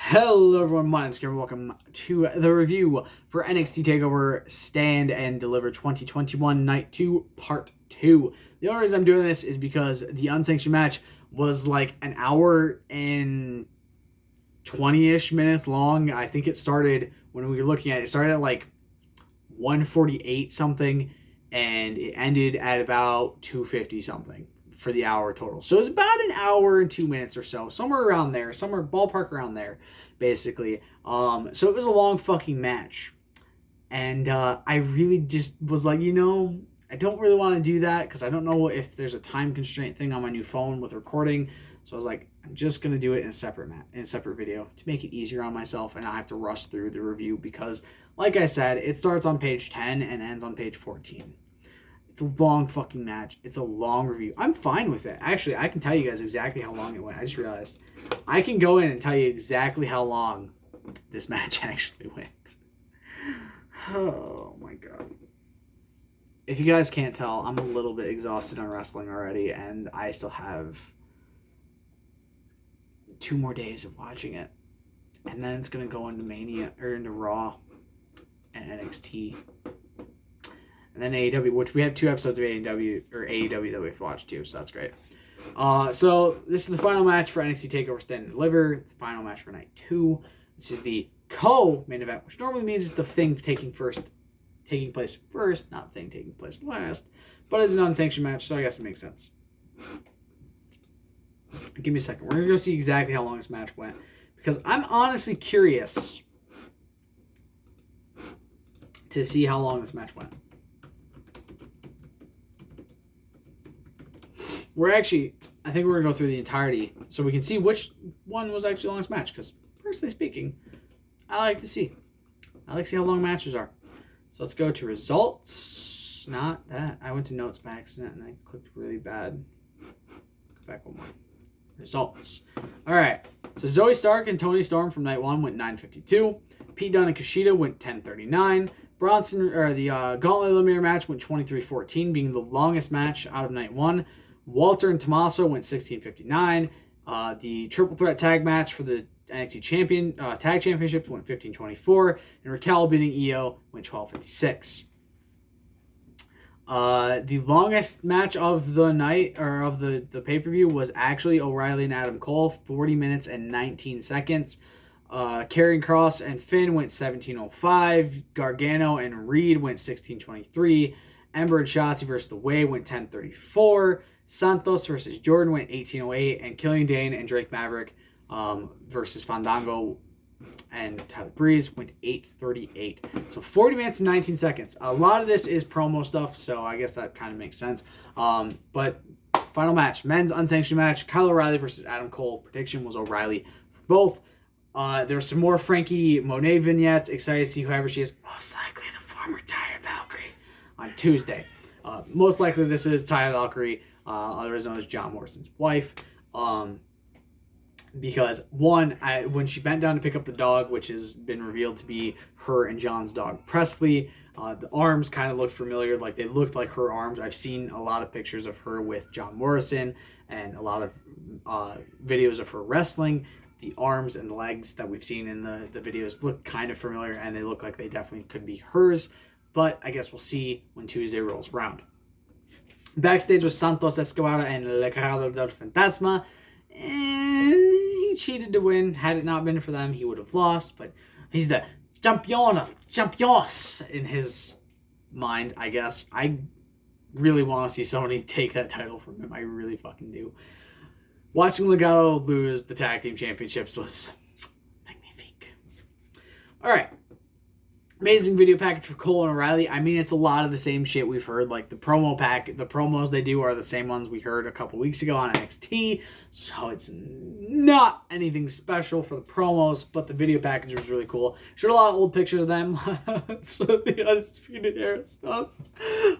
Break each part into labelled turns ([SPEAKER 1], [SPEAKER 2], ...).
[SPEAKER 1] Hello everyone, my name's Kevin. Welcome to the review for NXT TakeOver Stand and Deliver 2021 Night 2 Part 2. The only reason I'm doing this is because the unsanctioned match was like an hour and 20-ish minutes long. I think it started, when we were looking at it, it started at like 1:48 something and it ended at about 2:50 something for the hour total. So it was about an hour and 2 minutes or so, somewhere around there, somewhere ballpark around there, basically. So it was a long fucking match. And I really just was like, I don't really want to do that because I don't know if there's a time constraint thing on my new phone with recording. So I was like, I'm just gonna do it in a separate video to make it easier on myself and not have to rush through the review because, like I said, it starts on page 10 and ends on page 14. It's a long fucking match. It's a long review. I'm fine with it. Actually, I can tell you guys exactly how long it went. I just realized I can go in and tell you exactly how long this match actually went. Oh my god. If you guys can't tell, I'm a little bit exhausted on wrestling already, and I still have 2 more days of watching it. And then it's going to go into Mania, or into Raw and NXT. And then AEW, which we have 2 episodes of AEW that we have to watch too, so that's great. So this is the final match for NXT TakeOver Stand and Deliver, the final match for Night 2. This is the co-main event, which normally means it's the thing taking place first, not the thing taking place last. But it's an unsanctioned match, so I guess it makes sense. Give me a second. We're going to go see exactly how long this match went, because I'm honestly curious to see how long this match went. I think we're going to go through the entirety so we can see which one was actually the longest match. Because, personally speaking, I like to see how long matches are. So let's go to results. Not that. I went to notes by accident and I clicked really bad. Go back one more. Results. All right. So Zoe Stark and Toni Storm from Night 1 went 9:52. Pete Dunne and Kushida went 10:39. The Gauntlet Eliminator match went 23:14, being the longest match out of Night 1. Walter and Tommaso went 16:59. The Triple Threat Tag match for the NXT Tag Championships went 15:24. And Raquel beating Io went 12:56. The longest match of the night, or of the pay-per-view, was actually O'Reilly and Adam Cole, 40 minutes and 19 seconds. Karrion Kross and Finn went 17:05. Gargano and Reed went 16:23. Ember and Shotzi versus The Way went 10:34. Santos versus Jordan went 18:08. And Killian Dane and Drake Maverick versus Fandango and Tyler Breeze went 8:38. So 40 minutes and 19 seconds. A lot of this is promo stuff, so I guess that kind of makes sense. But final match, men's unsanctioned match, Kyle O'Reilly versus Adam Cole. Prediction was O'Reilly for both. There were some more Frankie Monet vignettes. Excited to see whoever she is. Most likely the former Taya Valkyrie on Tuesday. Most likely this is Taya Valkyrie, otherwise known as John Morrison's wife. Because when she bent down to pick up the dog, which has been revealed to be her and John's dog Presley, the arms kind of looked familiar, like they looked like her arms. I've seen a lot of pictures of her with John Morrison and a lot of videos of her wrestling. The arms and legs that we've seen in the videos look kind of familiar, and they look like they definitely could be hers. But I guess we'll see when Tuesday rolls around. Backstage was Santos Escobar and Legado del Fantasma. And he cheated to win. Had it not been for them, he would have lost. But he's the champion of champions in his mind, I guess. I really want to see somebody take that title from him. I really fucking do. Watching Legado lose the tag team championships was magnifique. All right. Amazing video package for Cole and O'Reilly. I mean, it's a lot of the same shit we've heard. Like the promos they do are the same ones we heard a couple weeks ago on NXT. So it's not anything special for the promos, but the video package was really cool. Showed a lot of old pictures of them. So the Undisputed Era stuff.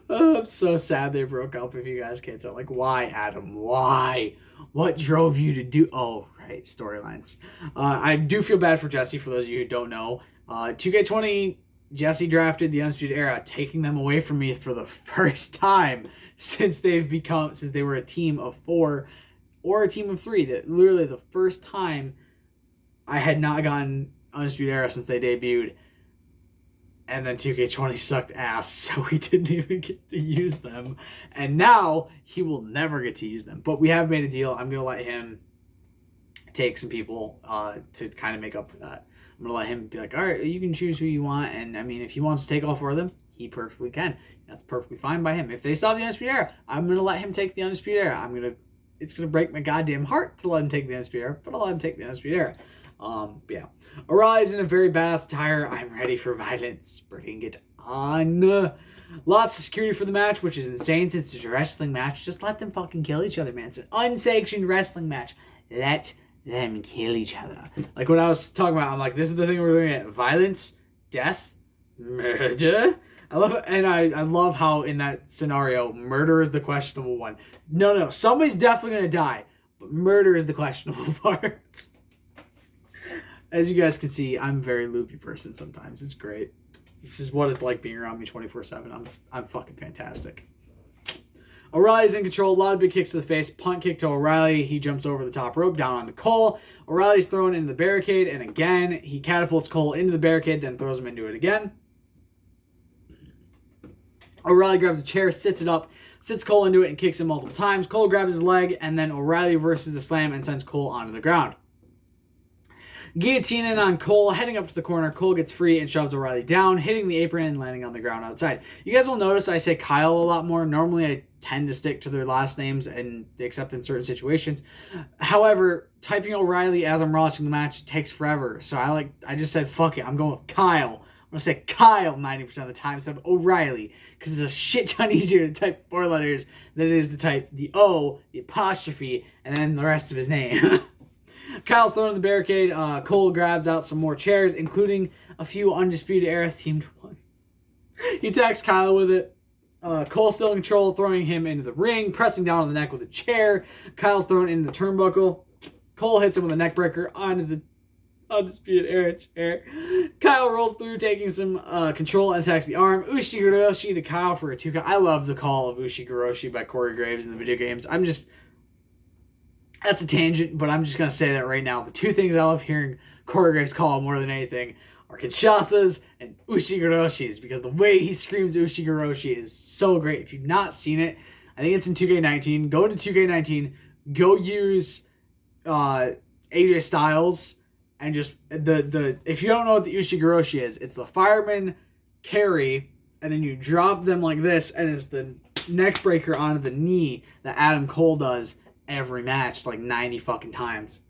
[SPEAKER 1] I'm so sad they broke up, if you guys can't tell. Like, why, Adam? Why? What drove you to do... Oh, right, storylines. I do feel bad for Jesse, for those of you who don't know. 2K20... Jesse drafted the Undisputed Era, taking them away from me for the first time since they were a team of 4 or a team of 3. That literally the first time I had not gotten Undisputed Era since they debuted. And then 2K20 sucked ass, so we didn't even get to use them. And now he will never get to use them. But we have made a deal. I'm going to let him take some people to kind of make up for that. I'm going to let him be like, all right, you can choose who you want. And, I mean, if he wants to take all 4 of them, he perfectly can. That's perfectly fine by him. If they still have the Undisputed Era, I'm going to let him take the Undisputed Era. It's going to break my goddamn heart to let him take the Undisputed Era, but I'll let him take the Undisputed Era. Yeah. O'Reilly's in a very badass attire. I'm ready for violence. Bring it on. Lots of security for the match, which is insane since it's a wrestling match. Just let them fucking kill each other, man. It's an unsanctioned wrestling match. Let them kill each other. Like when I was talking about, I'm like, this is the thing we're doing at violence, death, murder. I love it, and I love how in that scenario, murder is the questionable one. No, somebody's definitely gonna die, but murder is the questionable part. As you guys can see, I'm a very loopy person sometimes. It's great. This is what it's like being around me 24/7. I'm fucking fantastic. O'Reilly's in control. A lot of big kicks to the face. Punt kick to O'Reilly. He jumps over the top rope down onto Cole. O'Reilly's thrown into the barricade, and again, he catapults Cole into the barricade, then throws him into it again. O'Reilly grabs a chair, sits it up, sits Cole into it, and kicks him multiple times. Cole grabs his leg, and then O'Reilly reverses the slam and sends Cole onto the ground. Guillotine in on Cole, heading up to the corner. Cole gets free and shoves O'Reilly down, hitting the apron and landing on the ground outside. You guys will notice I say Kyle a lot more. Normally I tend to stick to their last names and except in certain situations. However, typing O'Reilly as I'm watching the match takes forever. So I just said fuck it. I'm going with Kyle. I'm going to say Kyle 90% of the time instead of O'Reilly because it's a shit ton easier to type 4 letters than it is to type the O, the apostrophe, and then the rest of his name. Kyle's thrown in the barricade. Cole grabs out some more chairs, including a few Undisputed Era themed ones. He attacks Kyle with it. Cole's still in control, throwing him into the ring, pressing down on the neck with a chair. Kyle's thrown into the turnbuckle. Cole hits him with a neck breaker onto the Undisputed Era chair. Kyle rolls through, taking some control and attacks the arm. Ushigoroshi to Kyle for a 2 count. I love the call of Ushigoroshi by Corey Graves in the video games. That's a tangent, but I'm just going to say that right now. The 2 things I love hearing Corey Graves call more than anything are Kinshasa's and Ushigoroshi's, because the way he screams Ushigoroshi is so great. If you've not seen it, I think it's in 2K19. Go to 2K19, go use AJ Styles, and just if you don't know what the Ushigoroshi is, it's the fireman carry, and then you drop them like this, and it's the neck breaker onto the knee that Adam Cole does every match, like 90 fucking times.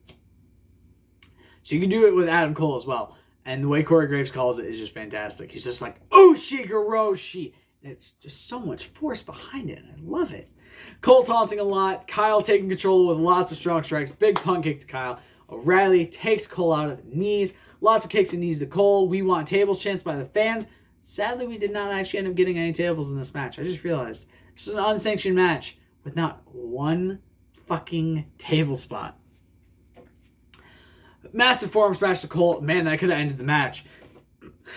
[SPEAKER 1] So you can do it with Adam Cole as well. And the way Corey Graves calls it is just fantastic. He's just like, Ushigoroshi. And it's just so much force behind it. And I love it. Cole taunting a lot. Kyle taking control with lots of strong strikes. Big punt kick to Kyle. O'Reilly takes Cole out of the knees. Lots of kicks and knees to Cole. We want tables chants by the fans. Sadly, we did not actually end up getting any tables in this match. I just realized this was an unsanctioned match with not one fucking table spot. Massive forearm smash to Cole. Man, that could have ended the match.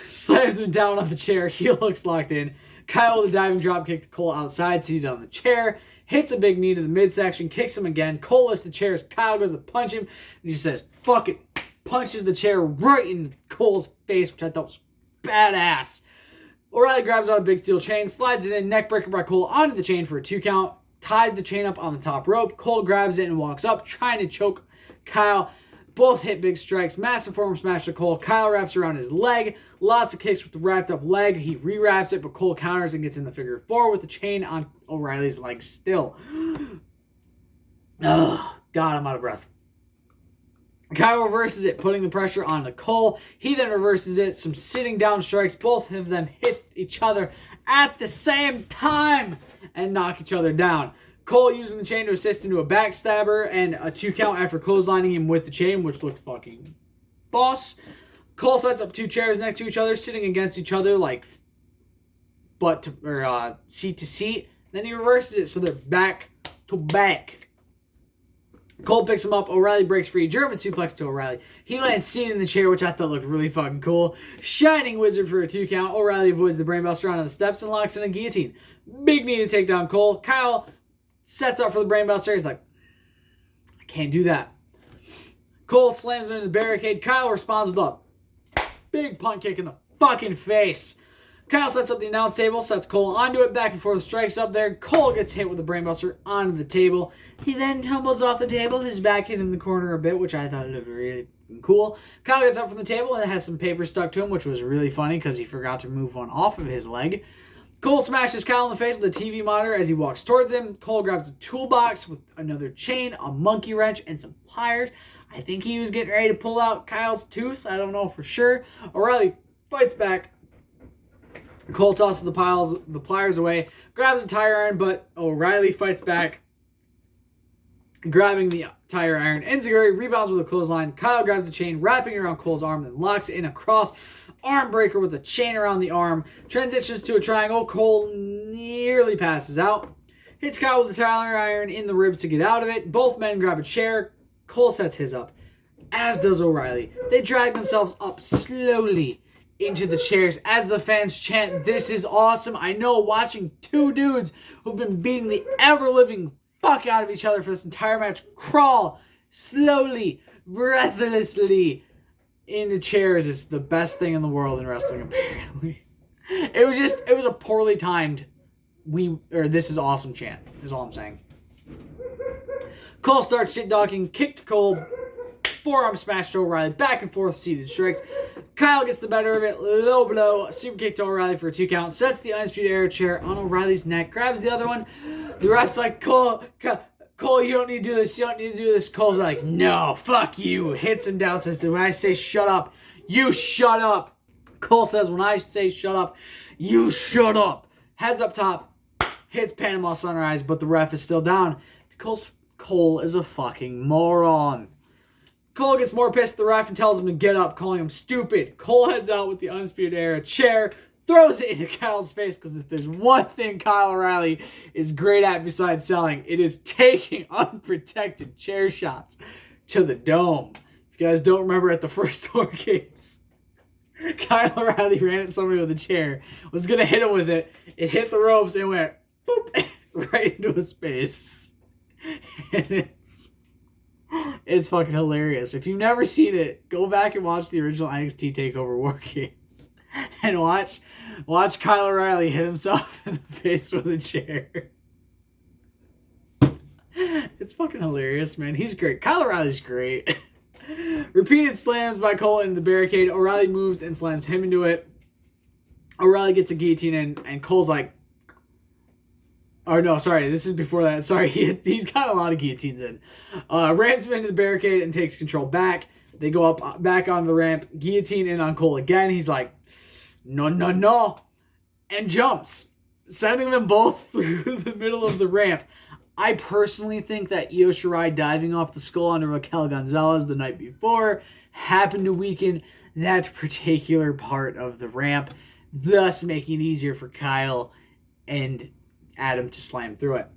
[SPEAKER 1] Slams him down on the chair. Heel hooks locked in. Kyle with a diving drop kick to Cole outside, seated on the chair. Hits a big knee to the midsection. Kicks him again. Cole lifts the chair as Kyle goes to punch him. And he says, fuck it. Punches the chair right in Cole's face, which I thought was badass. O'Reilly grabs out a big steel chain. Slides it in. Neck breaker by Cole onto the chain for a 2 count. Ties the chain up on the top rope. Cole grabs it and walks up, trying to choke Kyle. Both hit big strikes. Massive forearm smash to Cole. Kyle wraps around his leg. Lots of kicks with the wrapped up leg. He re-wraps it, but Cole counters and gets in the figure 4 with the chain on O'Reilly's leg still. Oh, God, I'm out of breath. Kyle reverses it, putting the pressure on Cole. He then reverses it. Some sitting down strikes. Both of them hit each other at the same time and knock each other down. Cole using the chain to assist into a backstabber and a 2 count after clotheslining him with the chain, which looked fucking boss. Cole sets up 2 chairs next to each other, sitting against each other like seat to seat. Then he reverses it so they're back to back. Cole picks him up. O'Reilly breaks free. German suplex to O'Reilly. He lands seated in the chair, which I thought looked really fucking cool. Shining Wizard for a 2 count. O'Reilly avoids the brainbuster onto the steps and locks in a guillotine. Big knee to take down Cole. Kyle sets up for the brainbuster. He's like, I can't do that. Cole slams him into the barricade. Kyle responds with a big punt kick in the fucking face. Kyle sets up the announce table, sets Cole onto it, back and forth, strikes up there. Cole gets hit with the brainbuster onto the table. He then tumbles off the table, his back hit in the corner a bit, which I thought looked really cool. Kyle gets up from the table and has some paper stuck to him, which was really funny because he forgot to move one off of his leg. Cole smashes Kyle in the face with a TV monitor as he walks towards him. Cole grabs a toolbox with another chain, a monkey wrench, and some pliers. I think he was getting ready to pull out Kyle's tooth. I don't know for sure. O'Reilly fights back. Cole tosses the pliers away, grabs a tire iron, but O'Reilly fights back, grabbing the tire iron. Enziguri rebounds with a clothesline. Kyle grabs the chain, wrapping it around Cole's arm, then locks it in a cross arm breaker with a chain around the arm. Transitions to a triangle. Cole nearly passes out. Hits Kyle with the tire iron in the ribs to get out of it. Both men grab a chair. Cole sets his up, as does O'Reilly. They drag themselves up slowly into the chairs as the fans chant, "This is awesome." I know, watching two dudes who've been beating the ever-living fuck out of each other for this entire match crawl slowly, breathlessly into chairs is the best thing in the world in wrestling, apparently. It was a poorly timed "this is awesome" chant, is all I'm saying. Cole starts shit-talking, kicked Cole, forearm smash to O'Reilly, back and forth seated strikes. Kyle gets the better of it, low blow, super kick to O'Reilly for a 2 count, sets the Undisputed Era chair on O'Reilly's neck, grabs the other one. The ref's like, Cole, you don't need to do this, you don't need to do this. Cole's like, no, fuck you. Hits him down, says, when I say shut up, you shut up. Cole says, when I say shut up, you shut up. Heads up top, hits Panama Sunrise, but the ref is still down because Cole is a fucking moron. Cole gets more pissed at the ref and tells him to get up, calling him stupid. Cole heads out with the Undisputed Era chair, throws it into Kyle's face, because if there's one thing Kyle O'Reilly is great at besides selling, it is taking unprotected chair shots to the dome. If you guys don't remember, at the first 4 games, Kyle O'Reilly ran at somebody with a chair, was going to hit him with it. It hit the ropes and went boop right into his face. And it's fucking hilarious. If you've never seen it, go back and watch the original NXT TakeOver War Games. And watch Kyle O'Reilly hit himself in the face with a chair. It's fucking hilarious, man. He's great. Kyle O'Reilly's great. Repeated slams by Cole into the barricade. O'Reilly moves and slams him into it. O'Reilly gets a guillotine in, and Cole's like, oh, no, sorry. This is before that. Sorry, he's got a lot of guillotines in. Ramps him into the barricade and takes control back. They go up back onto the ramp. Guillotine in on Cole again. He's like, no, no, no. And jumps, sending them both through the middle of the ramp. I personally think that Io Shirai diving off the skull onto Raquel Gonzalez the night before happened to weaken that particular part of the ramp, thus making it easier for Kyle and Adam to slam through it.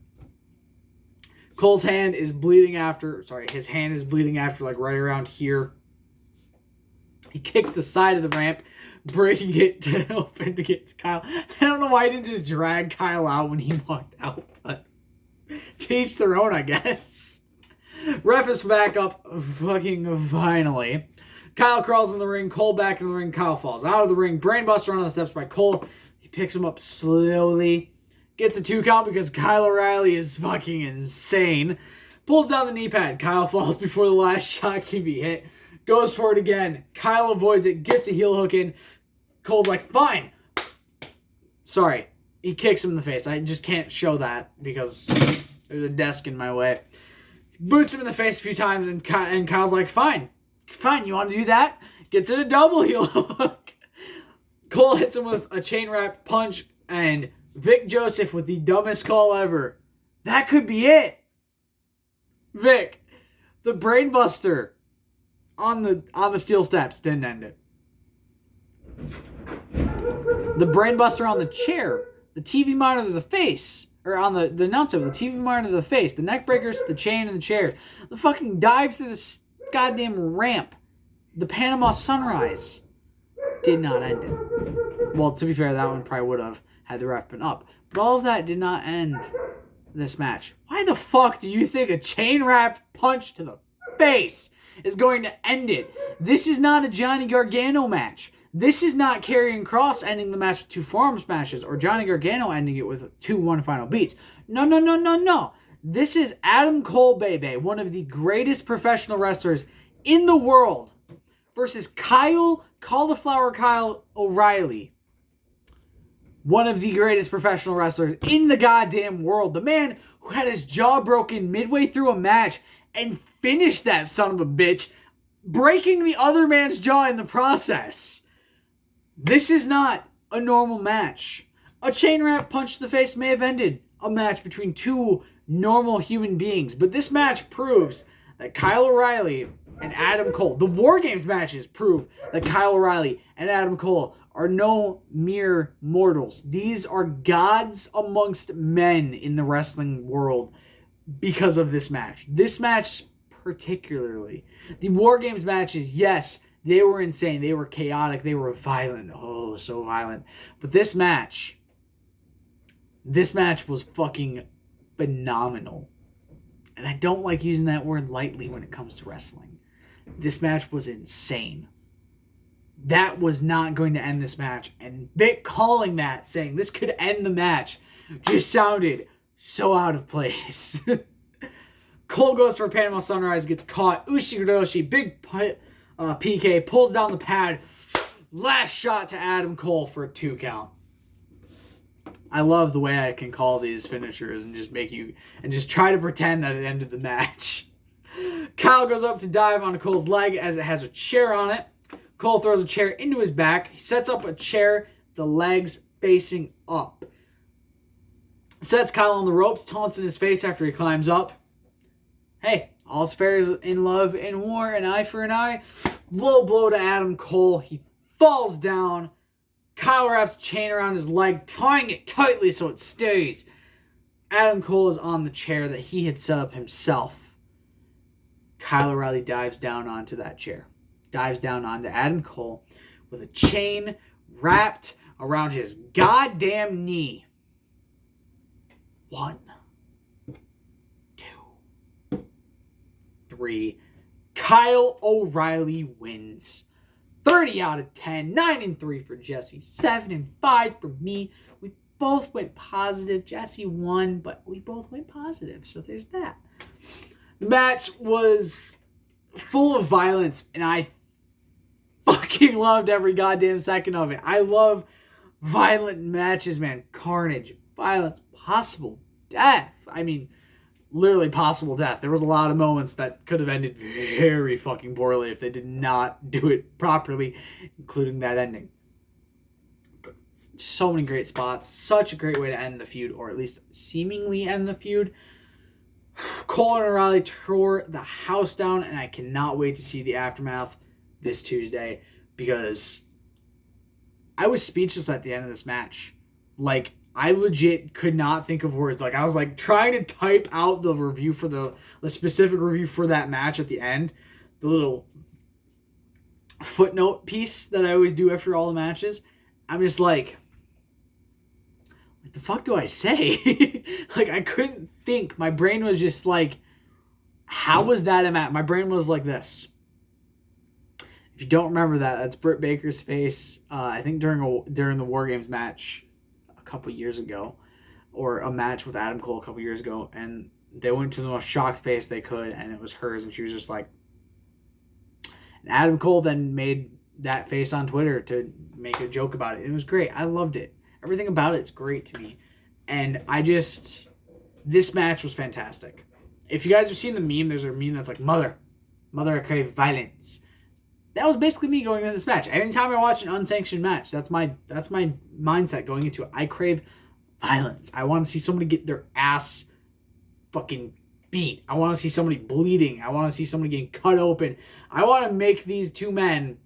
[SPEAKER 1] Cole's hand is bleeding after, his hand is bleeding after, like right around here. He kicks the side of the ramp, breaking it to open to get to Kyle. I don't know why he didn't just drag Kyle out when he walked out, but to each their own, I guess. Ref is back up fucking finally. Kyle crawls in the ring, Cole back in the ring, Kyle falls out of the ring. Brainbuster on the steps by Cole. He picks him up slowly. Gets a 2 count because Kyle O'Reilly is fucking insane. Pulls down the knee pad. Kyle falls before the last shot can be hit. Goes for it again. Kyle avoids it. Gets a heel hook in. Cole's like, fine. Sorry. He kicks him in the face. I just can't show that because there's a desk in my way. Boots him in the face a few times, and Kyle's like, fine. Fine, you want to do that? Gets it a double heel hook. Cole hits him with a chain wrap punch, and Vic Joseph with the dumbest call ever. That could be it. Vic, the brainbuster on the steel steps didn't end it. The brainbuster on the chair, the TV monitor to the face, or on the announce table, the TV monitor to the face, the neck breakers, the chain, and the chairs. The fucking dive through this goddamn ramp, the Panama Sunrise, did not end it. Well, to be fair, that one probably would have had the ref been up. But all of that did not end this match. Why the fuck do you think a chain wrap punch to the face is going to end it. This is not a Johnny Gargano match. This is not Karrion Kross ending the match with 2 forearm smashes or Johnny Gargano ending it with 2 one final beats. No. This is Adam Cole, baby, one of the greatest professional wrestlers in the world, versus Cauliflower Kyle O'Reilly, one of the greatest professional wrestlers in the goddamn world. The man who had his jaw broken midway through a match and finished that son of a bitch, breaking the other man's jaw in the process. This is not a normal match. A chain wrap punch to the face may have ended a match between 2 normal human beings, but this match proves that Kyle O'Reilly and Adam Cole, the War Games matches prove that Kyle O'Reilly and Adam Cole are no mere mortals. These are gods amongst men in the wrestling world because of this match. This match particularly. The War Games matches, yes, they were insane. They were chaotic. They were violent. Oh, so violent. But this match was fucking phenomenal. And I don't like using that word lightly when it comes to wrestling. This match was insane. That was not going to end this match. And Vic calling that, saying this could end the match, just sounded so out of place. Cole goes for Panama Sunrise, gets caught. Ushigoroshi, big PK, pulls down the pad. Last shot to Adam Cole for a 2 count. I love the way I can call these finishers and just try to pretend that it ended the match. Kyle goes up to dive onto Cole's leg as it has a chair on it. Cole throws a chair into his back. He sets up a chair, the legs facing up. Sets Kyle on the ropes, taunts in his face after he climbs up. Hey, all's fair in love and war, an eye for an eye. Low blow to Adam Cole. He falls down. Kyle wraps a chain around his leg, tying it tightly so it stays. Adam Cole is on the chair that he had set up himself. Kyle O'Reilly dives down onto that chair. Dives down onto Adam Cole with a chain wrapped around his goddamn knee. 1, 2, 3. Kyle O'Reilly wins. 30 out of 10. 9-3 for Jesse. 7-5 for me. We both went positive. Jesse won, but we both went positive. So there's that. The match was full of violence, and I fucking loved every goddamn second of it. I love violent matches, man. Carnage, violence, possible death. I mean, literally possible death. There was a lot of moments that could have ended very fucking poorly if they did not do it properly, including that ending. But so many great spots. Such a great way to end the feud, or at least seemingly end the feud. Cole and O'Reilly tore the house down, and I cannot wait to see the aftermath this Tuesday, because I was speechless at the end of this match. Like, I legit could not think of words. Like, I was like trying to type out the review for the specific review for that match at the end, the little footnote piece that I always do after all the matches. I'm just like, what the fuck do I say? Like, I couldn't think. My brain was just like, how was that a match? My brain was like this. If you don't remember that, that's Britt Baker's face. I think during the War Games match a couple years ago, or a match with Adam Cole a couple years ago, and they went to the most shocked face they could, and it was hers, and she was just like. And Adam Cole then made that face on Twitter to make a joke about it. It was great. I loved it. Everything about it's great to me. And this match was fantastic. If you guys have seen the meme, there's a meme that's like, Mother, I crave violence. That was basically me going into this match. Anytime I watch an unsanctioned match, that's my mindset going into it. I crave violence. I want to see somebody get their ass fucking beat. I want to see somebody bleeding. I want to see somebody getting cut open. I want to make these two men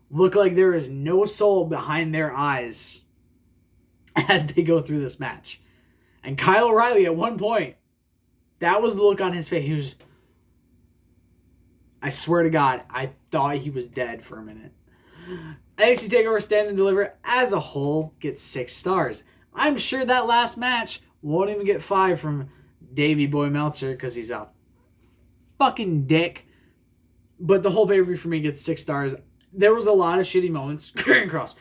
[SPEAKER 1] look like there is no soul behind their eyes as they go through this match. And Kyle O'Reilly, at one point, that was the look on his face. He was, I swear to God, I thought he was dead for a minute. NXT TakeOver Stand and Deliver as a whole gets 6 stars. I'm sure that last match won't even get 5 from Davey Boy Meltzer because he's a fucking dick. But the whole pay-per-view for me gets 6 stars. There was a lot of shitty moments. Karrion Kross.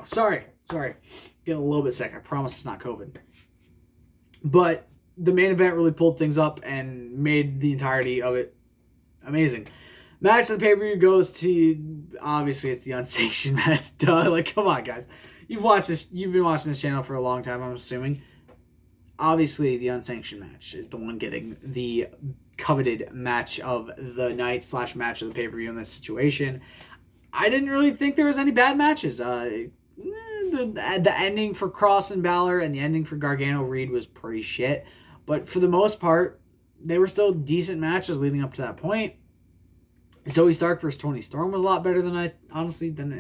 [SPEAKER 1] Sorry. Getting a little bit sick. I promise it's not COVID. But the main event really pulled things up and made the entirety of it amazing. Match of the pay-per-view goes to, obviously it's the unsanctioned match. Duh, like, come on, guys. You've been watching this channel for a long time, I'm assuming. Obviously, the unsanctioned match is the one getting the coveted match of the night / match of the pay-per-view in this situation. I didn't really think there was any bad matches. The ending for Cross and Balor and the ending for Gargano Reed was pretty shit. But for the most part, they were still decent matches leading up to that point. Zoe Stark versus Toni Storm was a lot better than it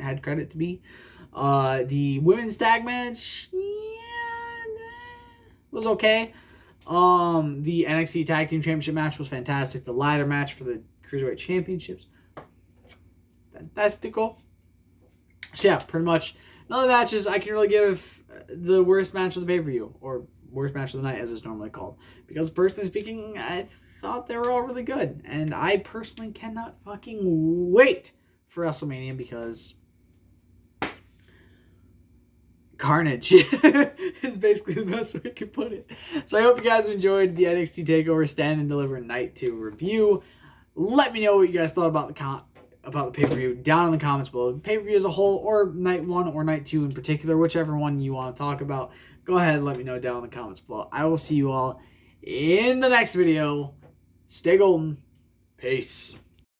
[SPEAKER 1] had credit to be. The women's tag match, was okay. The NXT Tag Team Championship match was fantastic. The ladder match for the Cruiserweight Championships, fantastical. So yeah, pretty much none of the matches I can really give the worst match of the pay-per-view, or worst match of the night as it's normally called. Because personally speaking, I thought they were all really good. And I personally cannot fucking wait for WrestleMania because carnage is basically the best way I can put it. So I hope you guys enjoyed the NXT TakeOver Stand and Deliver Night 2 review. Let me know what you guys thought about the pay-per-view down in the comments below. The pay-per-view as a whole, or Night 1 or Night 2 in particular, whichever one you want to talk about. Go ahead and let me know down in the comments below. I will see you all in the next video. Stay golden. Peace.